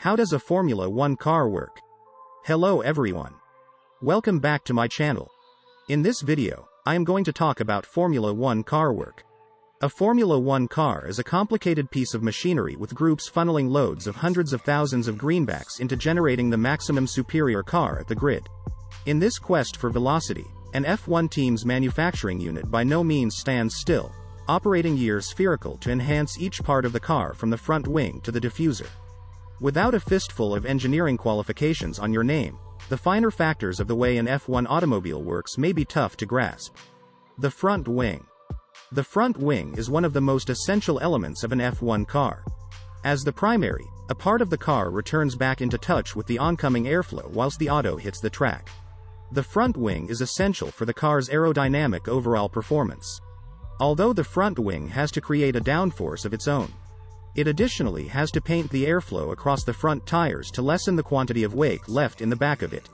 How does a Formula 1 car work? Hello everyone. Welcome back to my channel. In this video, I am going to talk about Formula 1 car work. A Formula 1 car is a complicated piece of machinery with groups funneling loads of hundreds of thousands of greenbacks into generating the maximum superior car at the grid. In this quest for velocity, an F1 team's manufacturing unit by no means stands still, operating year-spherical to enhance each part of the car from the front wing to the diffuser. Without a fistful of engineering qualifications on your name, the finer factors of the way an F1 automobile works may be tough to grasp. The front wing. The front wing is one of the most essential elements of an F1 car. As the primary, a part of the car returns back into touch with the oncoming airflow whilst the auto hits the track. The front wing is essential for the car's aerodynamic overall performance. Although the front wing has to create a downforce of its own, it additionally has to paint the airflow across the front tires to lessen the quantity of wake left in the back of it.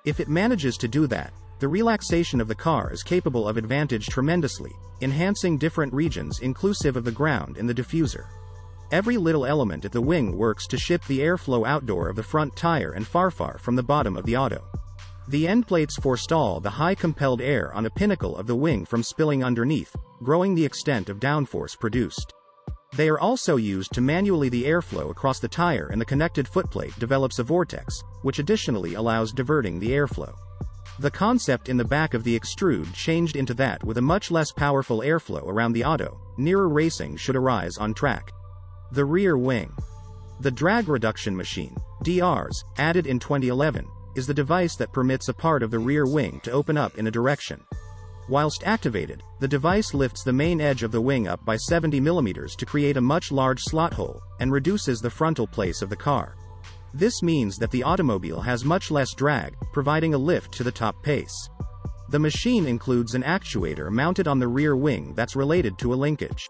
If it manages to do that, the relaxation of the car is capable of advantage tremendously, enhancing different regions inclusive of the ground and the diffuser. Every little element at the wing works to ship the airflow outdoor of the front tire and far from the bottom of the auto. The end plates forestall the high compelled air on a pinnacle of the wing from spilling underneath, growing the extent of downforce produced. They are also used to manually the airflow across the tire, and the connected footplate develops a vortex, which additionally allows diverting the airflow. The concept in the back of the extrude changed into that with a much less powerful airflow around the auto. Nearer racing should arise on track. The rear wing. The drag reduction machine, DRs, added in 2011, is the device that permits a part of the rear wing to open up in a direction. Whilst activated, the device lifts the main edge of the wing up by 70 mm to create a much large slot hole, and reduces the frontal place of the car. This means that the automobile has much less drag, providing a lift to the top pace. The machine includes an actuator mounted on the rear wing that's related to a linkage,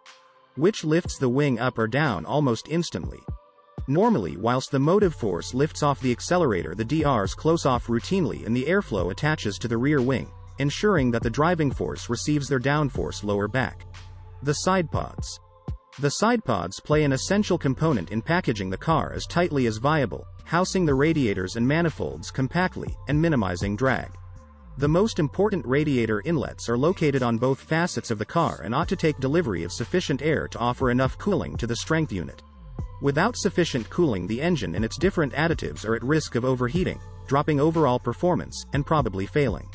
which lifts the wing up or down almost instantly. Normally, whilst the motive force lifts off the accelerator, the DRs close off routinely and the airflow attaches to the rear wing, ensuring that the driving force receives their downforce lower back. The Sidepods. The Sidepods play an essential component in packaging the car as tightly as viable, housing the radiators and manifolds compactly, and minimizing drag. The most important radiator inlets are located on both facets of the car and ought to take delivery of sufficient air to offer enough cooling to the strength unit. Without sufficient cooling, the engine and its different additives are at risk of overheating, dropping overall performance, and probably failing.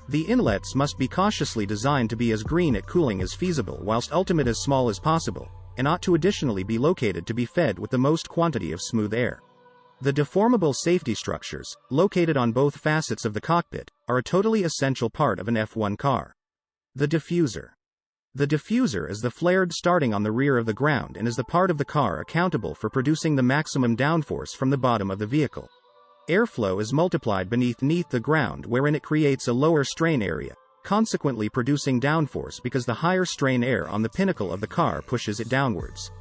The inlets must be cautiously designed to be as green at cooling as feasible whilst ultimate as small as possible, and ought to additionally be located to be fed with the most quantity of smooth air. The deformable safety structures, located on both facets of the cockpit, are a totally essential part of an F1 car. The diffuser. The diffuser is the flared starting on the rear of the ground and is the part of the car accountable for producing the maximum downforce from the bottom of the vehicle. Airflow is multiplied beneath the ground, wherein it creates a lower strain area, consequently producing downforce because the higher strain air on the pinnacle of the car pushes it downwards.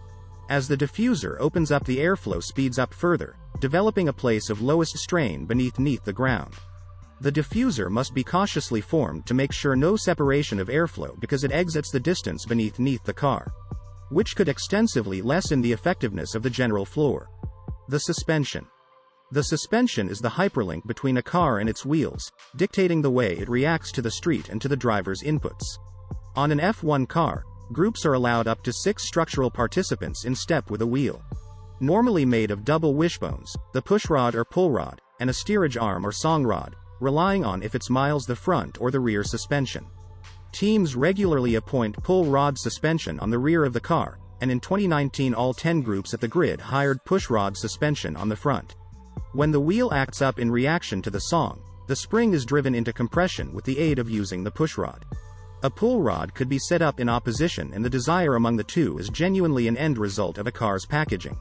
As the diffuser opens up, the airflow speeds up further, developing a place of lowest strain beneath the ground. The diffuser must be cautiously formed to make sure no separation of airflow because it exits the distance beneath the car, which could extensively lessen the effectiveness of the general floor. The suspension. The suspension is the hyperlink between a car and its wheels, dictating the way it reacts to the street and to the driver's inputs. On an F1 car, groups are allowed up to 6 structural participants in step with a wheel. Normally made of double wishbones, the pushrod or pull rod, and a steerage arm or song rod, relying on if it's miles the front or the rear suspension. Teams regularly appoint pull rod suspension on the rear of the car, and in 2019 all 10 groups at the grid hired pushrod suspension on the front. When the wheel acts up in reaction to the song, the spring is driven into compression with the aid of using the pushrod. A pull rod could be set up in opposition, and the desire among the two is genuinely an end result of a car's packaging.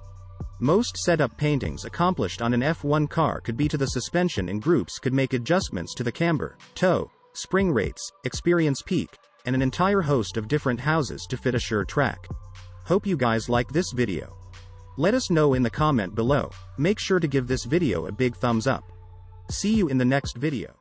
Most setup paintings accomplished on an F1 car could be to the suspension, and groups could make adjustments to the camber, toe, spring rates, experience peak, and an entire host of different houses to fit a sure track. Hope you guys like this video. Let us know in the comment below. Make sure to give this video a big thumbs up. See you in the next video.